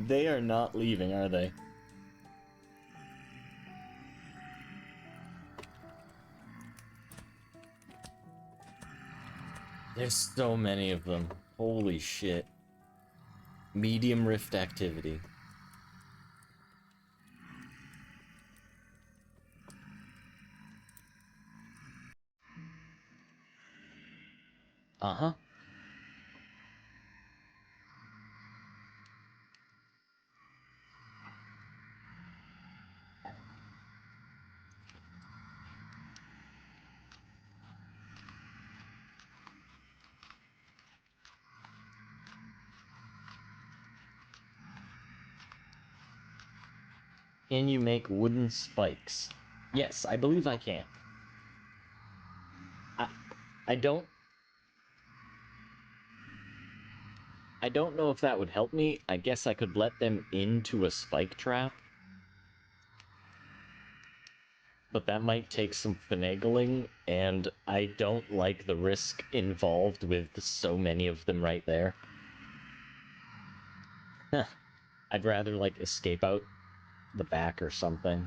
They are not leaving, are they? There's so many of them. Holy shit. Medium rift activity. Uh-huh. Can you make wooden spikes? Yes, I believe I can. I don't know if that would help me. I guess I could let them into a spike trap. But that might take some finagling, and I don't like the risk involved with so many of them right there. I'd rather, like, escape out the back or something.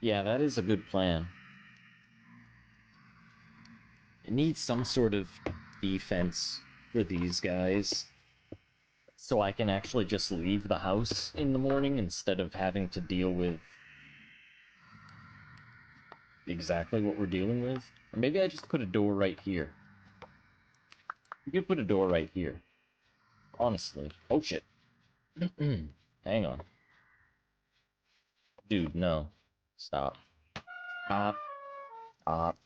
Yeah, that is a good plan. It needs some sort of defense for these guys, so I can actually just leave the house in the morning instead of having to deal with exactly what we're dealing with. Or maybe I just put a door right here. You could put a door right here. Honestly. Oh shit. Hang on. Dude, no. Stop. Stop. Stop.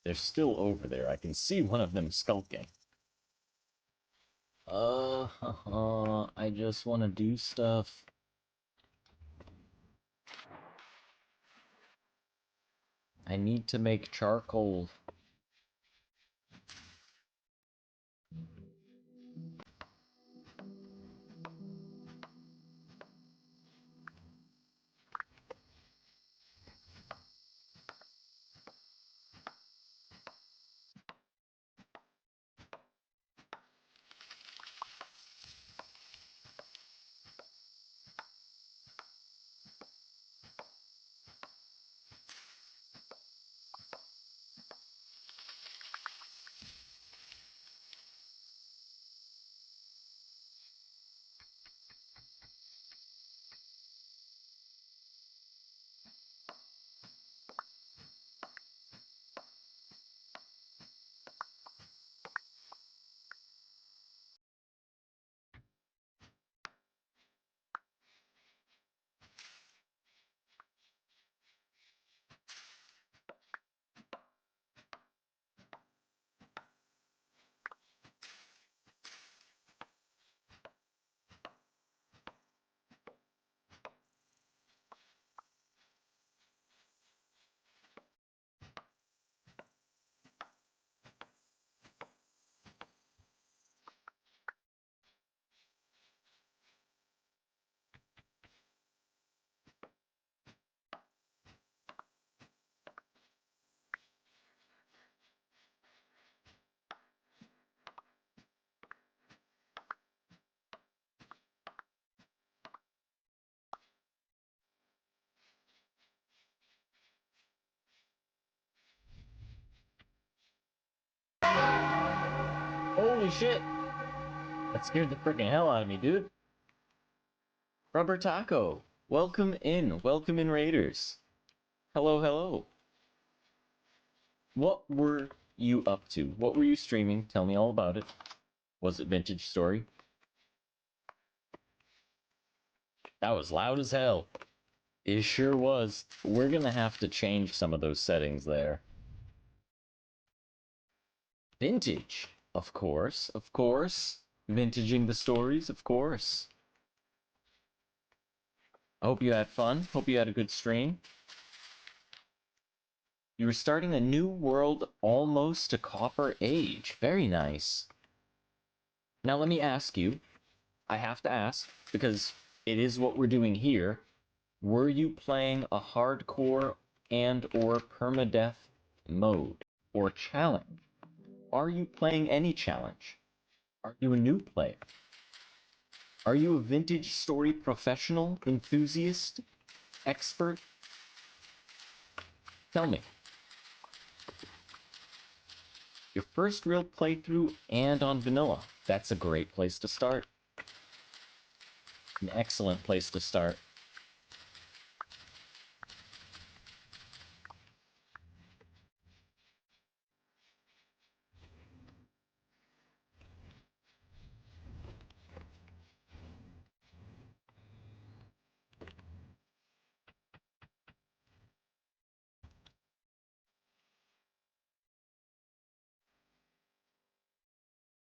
They're still over there. I can see one of them skulking. I just want to do stuff. I need to make charcoal. Holy shit! That scared the freaking hell out of me, dude. Rubber Taco, welcome in. Welcome in, Raiders. Hello, hello. What were you up to? What were you streaming? Tell me all about it. Was it Vintage Story? That was loud as hell. It sure was. We're gonna have to change some of those settings there. Vintage, of course, of course. Vintaging the stories, of course. I hope you had fun. Hope you had a good stream. You were starting a new world almost a copper age. Very nice. Now let me ask you, I have to ask, because it is what we're doing here. Were you playing a hardcore and or permadeath mode or challenge? Are you playing any challenge? Are you a new player? Are you a vintage story professional, enthusiast, expert? Tell me. Your first real playthrough and on vanilla. That's a great place to start. An excellent place to start.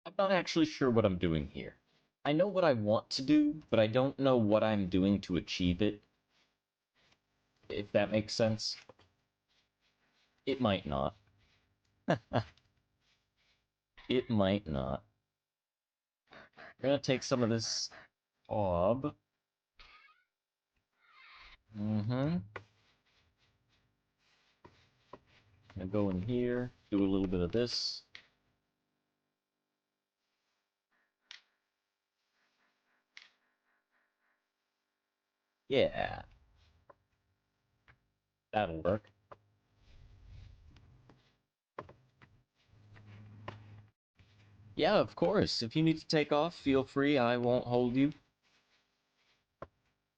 I'm not actually sure what I'm doing here. I know what I want to do, but I don't know what I'm doing to achieve it. If that makes sense. It might not. It might not. We're gonna take some of this orb. Mm-hmm. Gonna go in here, do a little bit of this. Yeah. That'll work. Yeah, of course. If you need to take off, feel free. I won't hold you.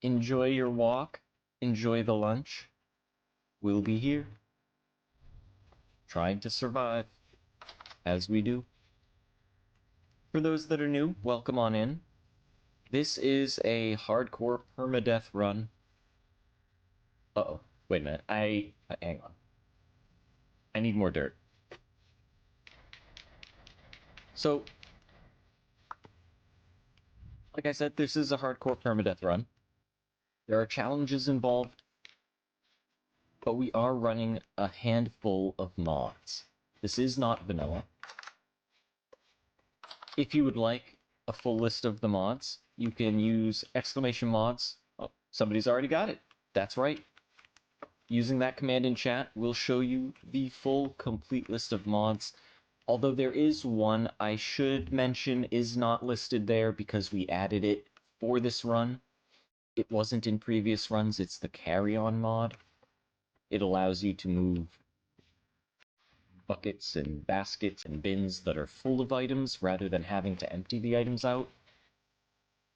Enjoy your walk. Enjoy the lunch. We'll be here. Trying to survive. As we do. For those that are new, welcome on in. This is a hardcore permadeath run. Uh-oh. Wait a minute. Hang on. I need more dirt. So, like I said, this is a hardcore permadeath run. There are challenges involved, but we are running a handful of mods. This is not vanilla. If you would like a full list of the mods, you can use exclamation mods. Oh, somebody's already got it. That's right. Using that command in chat will show you the full, complete list of mods. Although there is one I should mention is not listed there because we added it for this run. It wasn't in previous runs. It's the carry-on mod. It allows you to move buckets and baskets and bins that are full of items rather than having to empty the items out.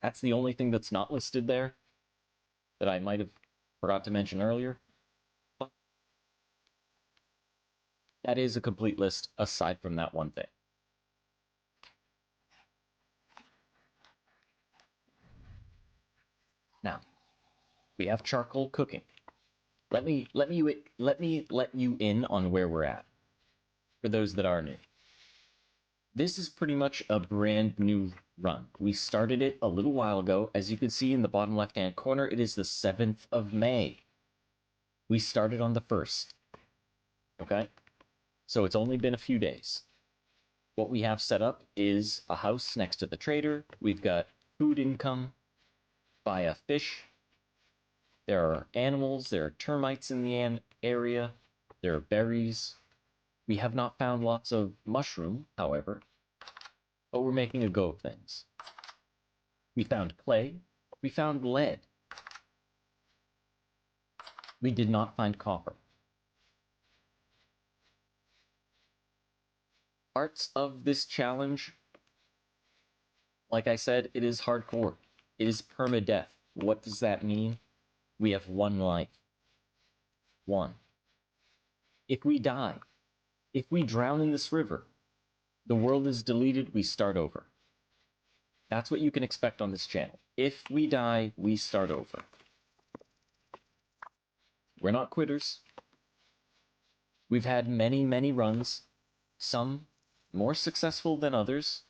That's the only thing that's not listed there that I might have forgot to mention earlier. But that is a complete list aside from that one thing. Now, we have charcoal cooking. Let me let you in on where we're at. For those that are new. This is pretty much a brand new run. We started it a little while ago. As you can see in the bottom left-hand corner, it is the 7th of May. We started on the 1st. Okay? So it's only been a few days. What we have set up is a house next to the trader. We've got food income via fish. There are animals. There are termites in the area. There are berries. We have not found lots of mushroom, however, but we're making a go of things. We found clay. We found lead. We did not find copper. Parts of this challenge, like I said, it is hardcore. It is permadeath. What does that mean? We have one life. One. If we die, if we drown in this river, the world is deleted, we start over. That's what you can expect on this channel. If we die, we start over. We're not quitters. We've had many, many runs, some more successful than others.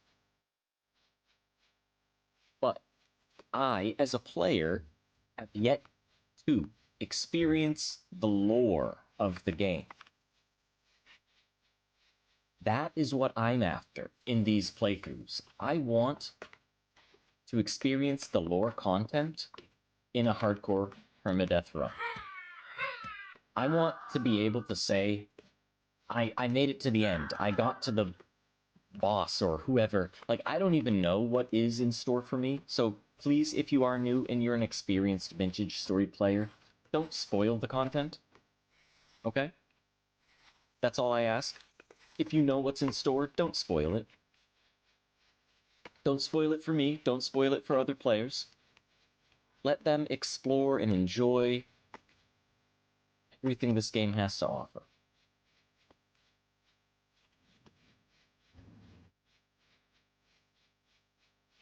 But I, as a player, have yet to experience the lore of the game. That is what I'm after in these playthroughs. I want to experience the lore content in a hardcore permadeath run. I want to be able to say, I made it to the end. I got to the boss or whoever. Like, I don't even know what is in store for me. So please, if you are new and you're an experienced vintage story player, don't spoil the content. Okay? That's all I ask. If you know what's in store, don't spoil it. Don't spoil it for me. Don't spoil it for other players. Let them explore and enjoy everything this game has to offer.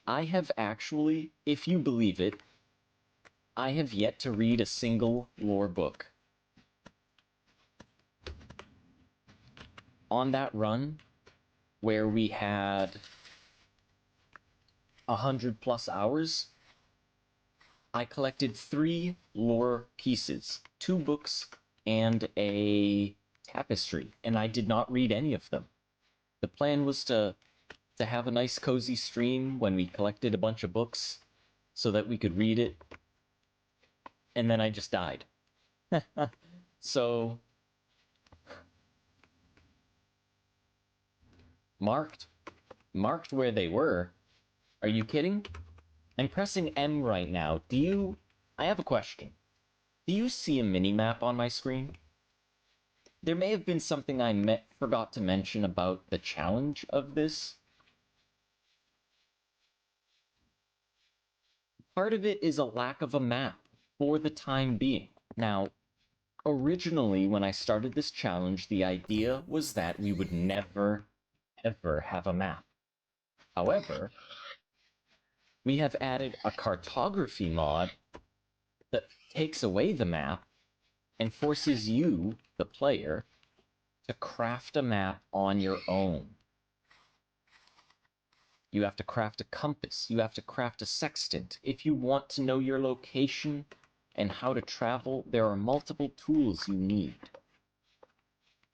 I have actually, if you believe it, I have yet to read a single lore book. On that run, where we had 100+ hours, I collected 3 lore pieces, 2 books, and a tapestry, and I did not read any of them. The plan was to have a nice cozy stream when we collected a bunch of books so that we could read it, and then I just died. So, marked where they were. Are you kidding? I'm pressing M right now. I have a question. Do you see a mini-map on my screen? There may have been something I forgot to mention about the challenge of this. Part of it is a lack of a map for the time being. Now, originally, when I started this challenge, the idea was that we would never, ever have a map. However, we have added a cartography mod that takes away the map and forces you, the player, to craft a map on your own. You have to craft a compass. You have to craft a sextant. If you want to know your location and how to travel, there are multiple tools you need.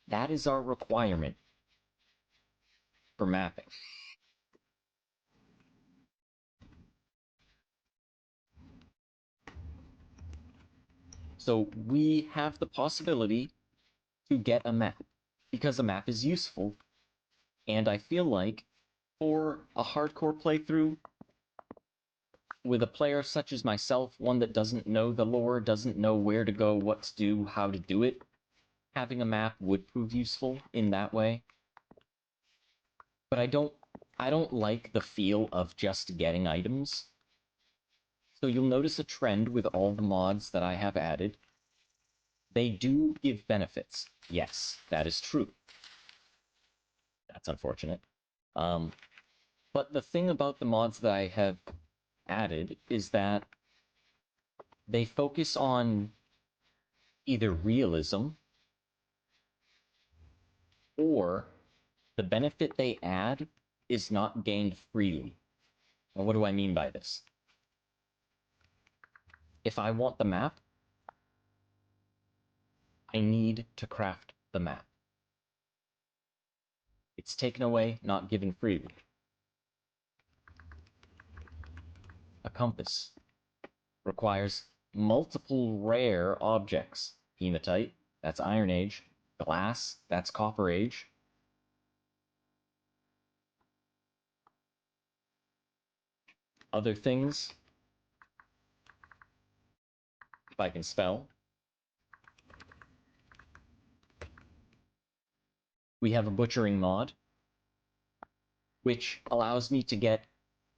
That is our requirement for mapping. So we have the possibility to get a map, because a map is useful, and I feel like for a hardcore playthrough, with a player such as myself, one that doesn't know the lore, doesn't know where to go, what to do, how to do it, having a map would prove useful in that way. But I don't like the feel of just getting items. So you'll notice a trend with all the mods that I have added. They do give benefits. Yes, that is true. That's unfortunate. But the thing about the mods that I have added is that they focus on either realism or the benefit they add is not gained freely. Now, what do I mean by this? If I want the map, I need to craft the map. It's taken away, not given freely. A compass requires multiple rare objects. Hematite, that's Iron Age. Glass, that's Copper Age. Other things, if I can spell. We have a butchering mod, which allows me to get,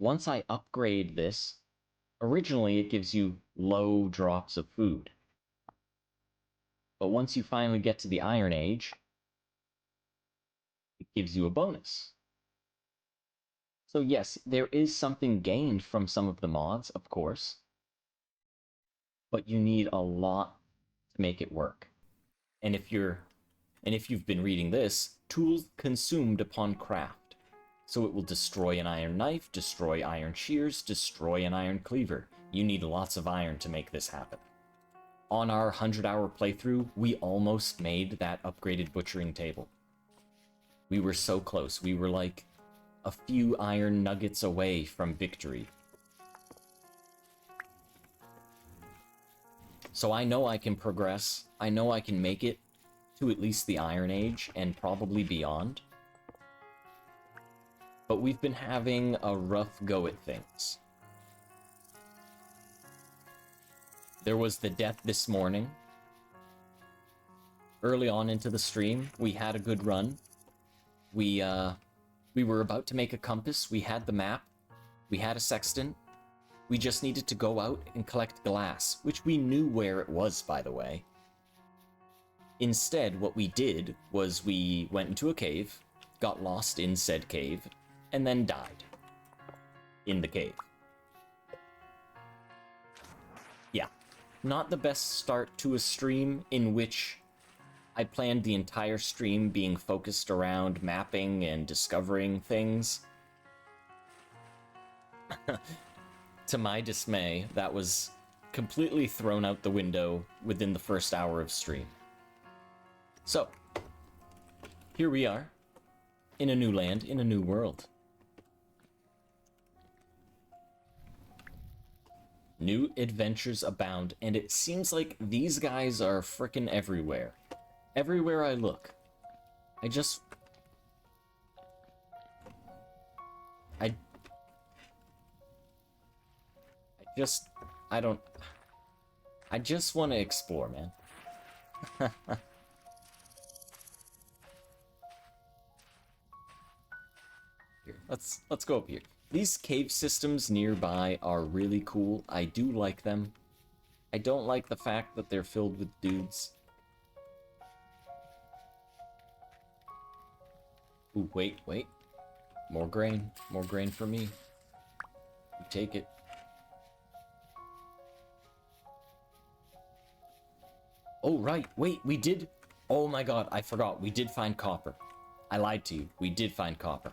once I upgrade this, originally it gives you low drops of food. But once you finally get to the Iron Age, it gives you a bonus. So yes, there is something gained from some of the mods, of course, but you need a lot to make it work. And if you've been reading this, tools consumed upon craft. So it will destroy an iron knife, destroy iron shears, destroy an iron cleaver. You need lots of iron to make this happen. On our 100-hour playthrough, we almost made that upgraded butchering table. We were so close. We were like a few iron nuggets away from victory. So I know I can progress. I know I can make it to at least the Iron Age and probably beyond. But we've been having a rough go at things. There was the death this morning. Early on into the stream, we had a good run. We were about to make a compass. We had the map. We had a sextant. We just needed to go out and collect glass, which we knew where it was, by the way. Instead, what we did was we went into a cave, got lost in said cave, and then died in the cave. Yeah, not the best start to a stream in which I planned the entire stream being focused around mapping and discovering things. To my dismay, that was completely thrown out the window within the first hour of stream. So, here we are, in a new land, in a new world. New adventures abound, and it seems like these guys are frickin' everywhere. Everywhere I look. I just want to explore, man. Here, let's go up here. These cave systems nearby are really cool. I do like them. I don't like the fact that they're filled with dudes. Ooh, wait. More grain for me. You take it. Oh, right. Wait, we did... Oh my god, I forgot. We did find copper. I lied to you. We did find copper.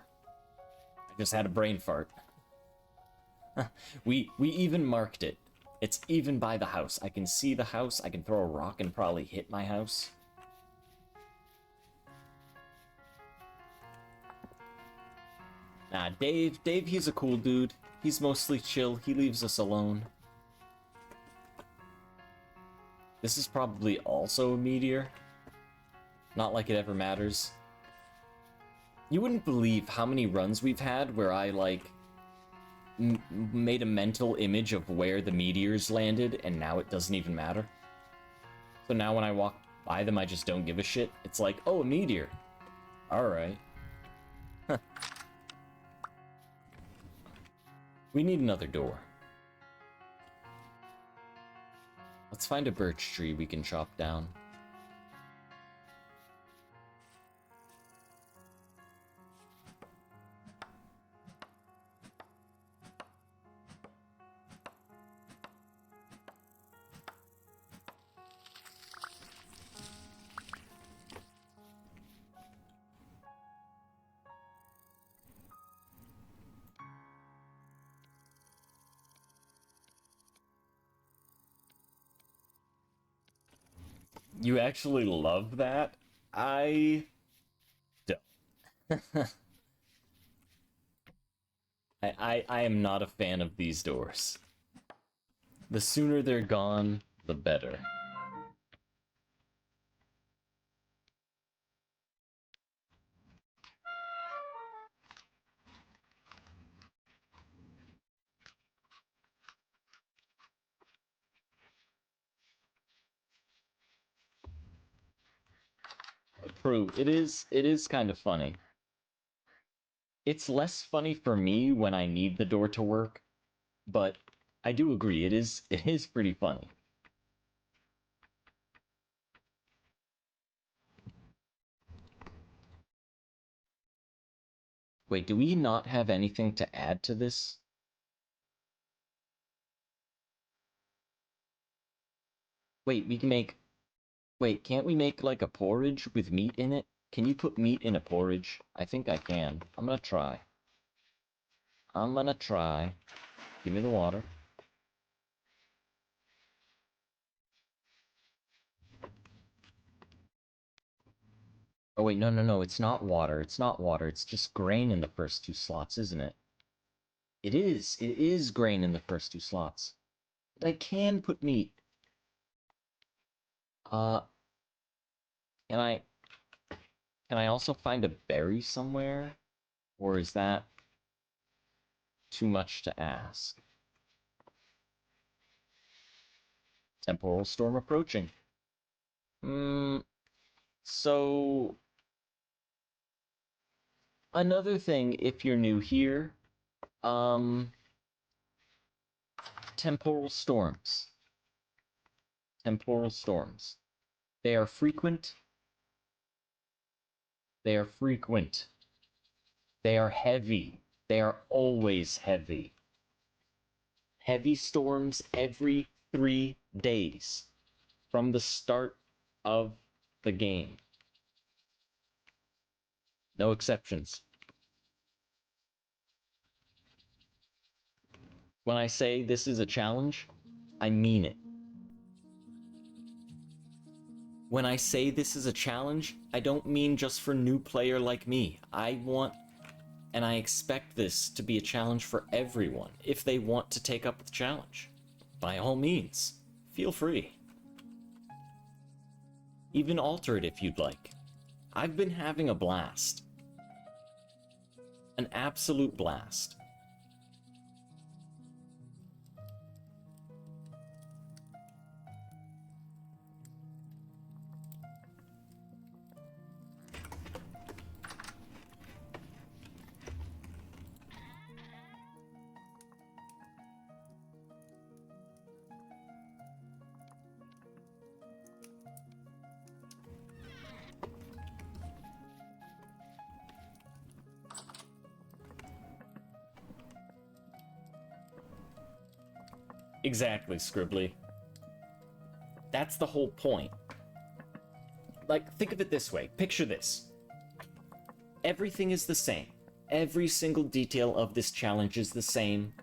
I just had a brain fart. we even marked it. It's even by the house. I can see the house. I can throw a rock and probably hit my house. Nah, Dave, he's a cool dude. He's mostly chill. He leaves us alone. This is probably also a meteor. Not like it ever matters. You wouldn't believe how many runs we've had where I, like, made a mental image of where the meteors landed, and now it doesn't even matter. So now when I walk by them, I just don't give a shit. It's like, oh, a meteor. Alright. We need another door. Let's find a birch tree we can chop down. You actually love that? I don't. I am not a fan of these doors. The sooner they're gone, the better. True, it is kind of funny. It's less funny for me when I need the door to work, but I do agree, it is pretty funny. Wait, do we not have anything to add to this? Wait, we can make... Wait, can't we make, like, a porridge with meat in it? Can you put meat in a porridge? I think I can. I'm gonna try. Give me the water. Oh, wait, no, it's not water. It's not water. It's just grain in the first 2 slots, isn't it? It is grain in the first 2 slots. But I can put meat. Uh, can I also find a berry somewhere? Or is that too much to ask? Temporal storm approaching. So... Another thing, if you're new here, temporal storms. Temporal storms. They are frequent. They are frequent. They are heavy. They are always heavy. Heavy storms every 3 days from the start of the game. No exceptions. When I say this is a challenge, I mean it. When I say this is a challenge, I don't mean just for new player like me. I want and I expect this to be a challenge for everyone if they want to take up the challenge. By all means, feel free. Even alter it if you'd like. I've been having a blast. An absolute blast. Exactly, Scribbly. That's the whole point. Like, think of it this way. Picture this. Everything is the same. Every single detail of this challenge is the same.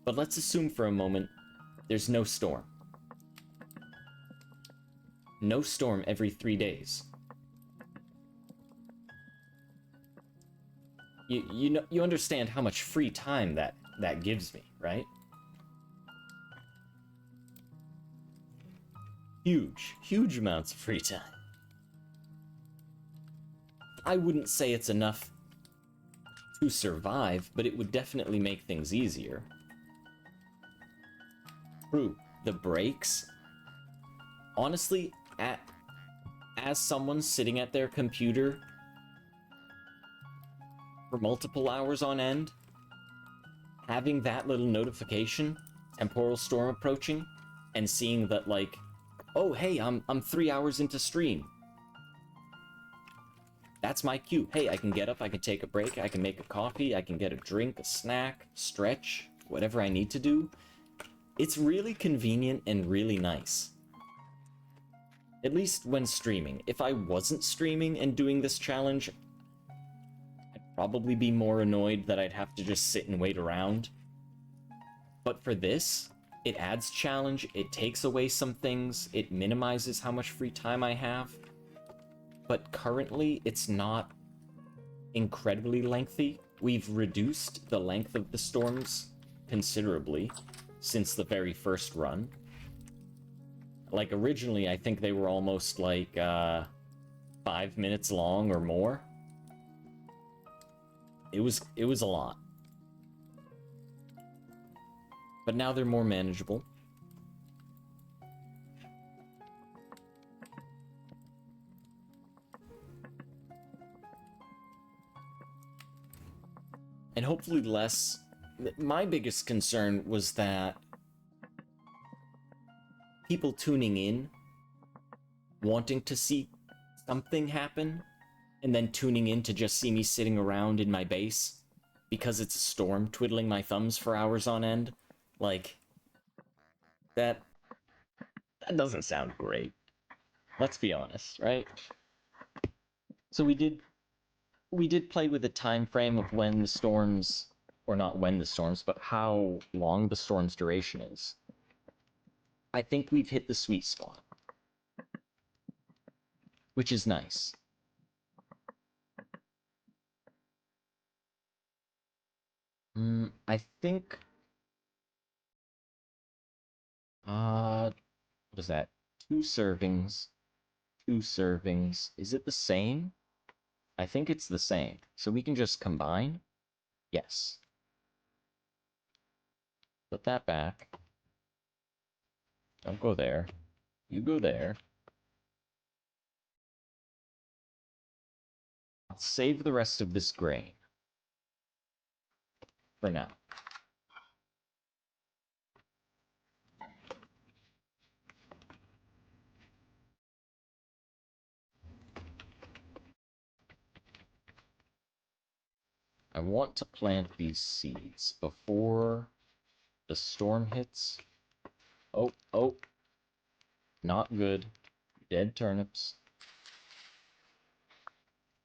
But let's assume for a moment there's no storm. No storm every 3 days. You understand how much free time that gives me, right? Huge amounts of free time. I wouldn't say it's enough to survive, but it would definitely make things easier. True, the breaks. Honestly, as someone sitting at their computer for multiple hours on end, having that little notification, temporal storm approaching, and seeing that, like, oh hey, I'm 3 hours into stream. That's my cue. Hey, I can get up, I can take a break, I can make a coffee, I can get a drink, a snack, stretch, whatever I need to do. It's really convenient and really nice. At least when streaming. If I wasn't streaming and doing this challenge, I'd probably be more annoyed that I'd have to just sit and wait around. But for this, it adds challenge, it takes away some things, it minimizes how much free time I have. But currently, it's not incredibly lengthy. We've reduced the length of the storms considerably since the very first run. Like, originally, I think they were almost, like, 5 minutes long or more. It was a lot. But now they're more manageable. And hopefully less... My biggest concern was that people tuning in, wanting to see something happen, and then tuning in to just see me sitting around in my base, because it's a storm, twiddling my thumbs for hours on end. Like, that doesn't sound great. Let's be honest, right? So we did play with a time frame of when the storms, or not when the storms, but how long the storm's duration is. I think we've hit the sweet spot, which is nice. I think, what is that? 2 servings, 2 servings. Is it the same? I think it's the same. So we can just combine? Yes. Put that back. Don't go there. You go there. I'll save the rest of this grain. For now. I want to plant these seeds before the storm hits. Oh, oh. Not good. Dead turnips.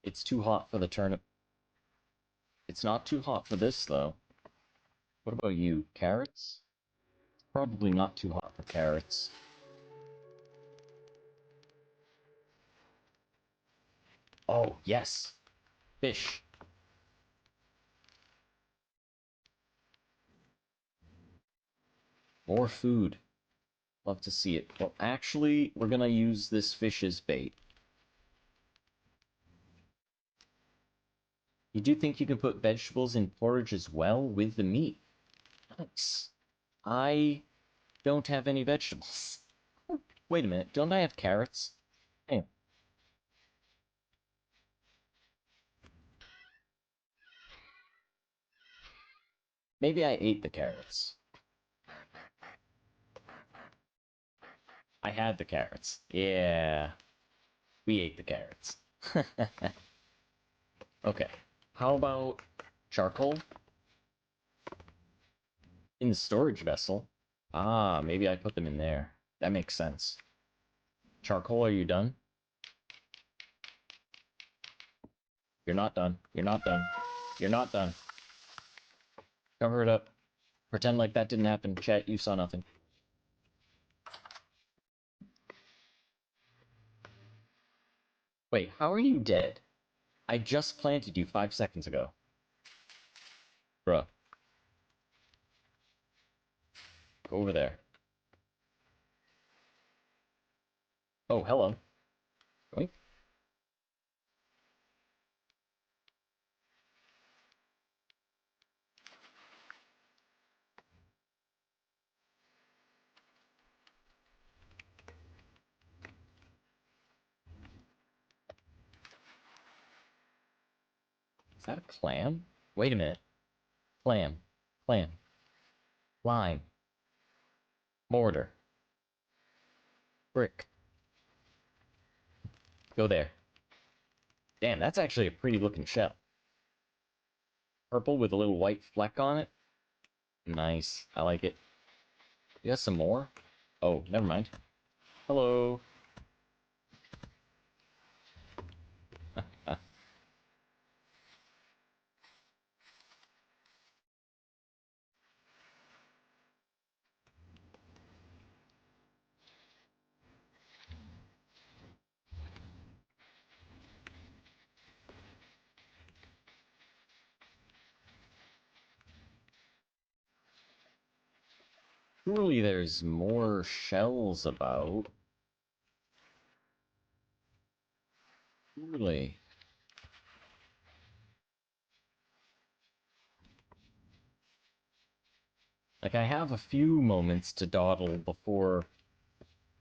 It's too hot for the turnip. It's not too hot for this, though. What about you? Carrots? Probably not too hot for carrots. Oh, yes. Fish. More food. Love to see it. Well, actually, we're gonna use this fish as bait. You do think you can put vegetables in porridge as well with the meat? Nice. I don't have any vegetables. Wait a minute, don't I have carrots? Hey. Maybe I ate the carrots. I had the carrots. Yeah. We ate the carrots. Okay. How about charcoal? In the storage vessel? Ah, maybe I put them in there. That makes sense. Charcoal, are you done? You're not done. You're not done. You're not done. Cover it up. Pretend like that didn't happen. Chat, you saw nothing. Wait, how are you dead? I just planted you 5 seconds ago. Bruh. Go over there. Oh, hello. Oink. Is that a clam? Wait a minute. Clam. Clam. Lime. Mortar. Brick. Go there. Damn, that's actually a pretty looking shell. Purple with a little white fleck on it. Nice. I like it. You got some more? Oh, never mind. Hello. Surely there's more shells about. Surely. Like, I have a few moments to dawdle before...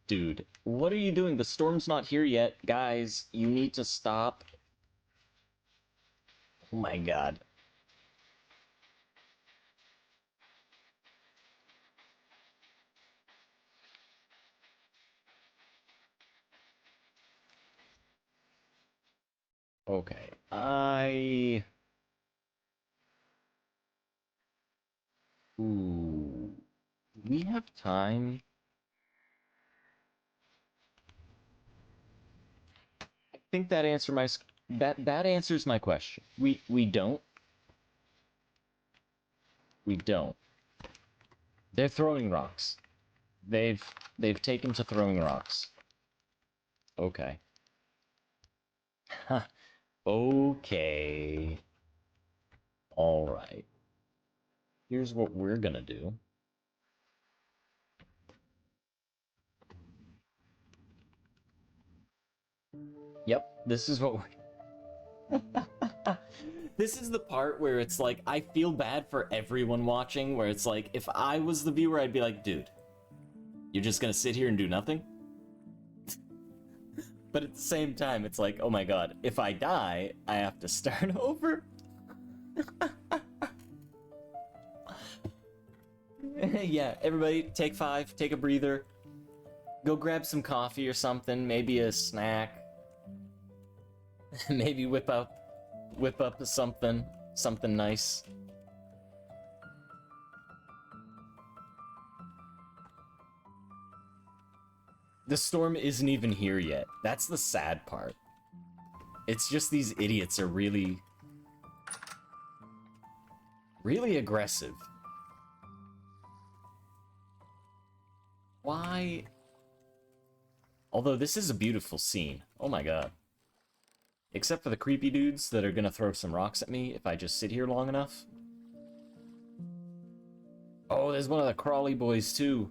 Dude, what are you doing? The storm's not here yet. Guys, you need to stop. Oh my god. Okay. we have time? I think that that answers my question. We don't. We don't. They're throwing rocks. They've taken to throwing rocks. Okay. Okay. All right. Here's what we're gonna do. Yep, this is what we're... This is the part where it's like, I feel bad for everyone watching, where it's like, if I was the viewer, I'd be like, dude, you're just gonna sit here and do nothing? But at the same time, it's like, oh my god, if I die, I have to start over? Yeah, everybody, take 5, take a breather. Go grab some coffee or something, maybe a snack. Maybe whip up something nice. The storm isn't even here yet. That's the sad part. It's just these idiots are really aggressive. Why? Although this is a beautiful scene. Oh my god. Except for the creepy dudes that are gonna throw some rocks at me if I just sit here long enough. Oh, there's one of the crawly boys too.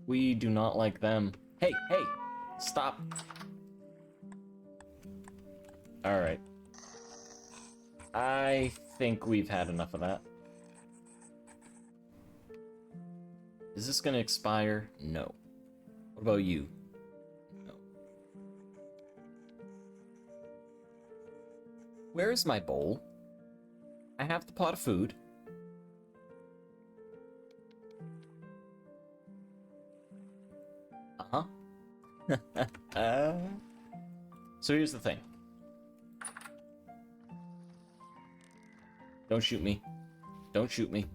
We do not like them. Hey, hey! Stop. Alright. I think we've had enough of that. Is this gonna expire? No. What about you? No. Where is my bowl? I have the pot of food. Uh-huh. So here's the thing. Don't shoot me. Don't shoot me.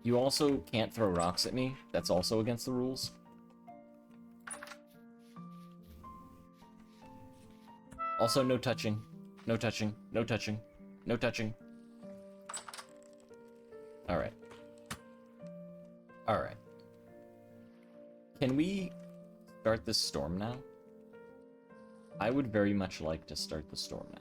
You also can't throw rocks at me. That's also against the rules. Also, no touching. No touching. No touching. No touching. Alright. Alright. Can we start this storm now? I would very much like to start the storm now.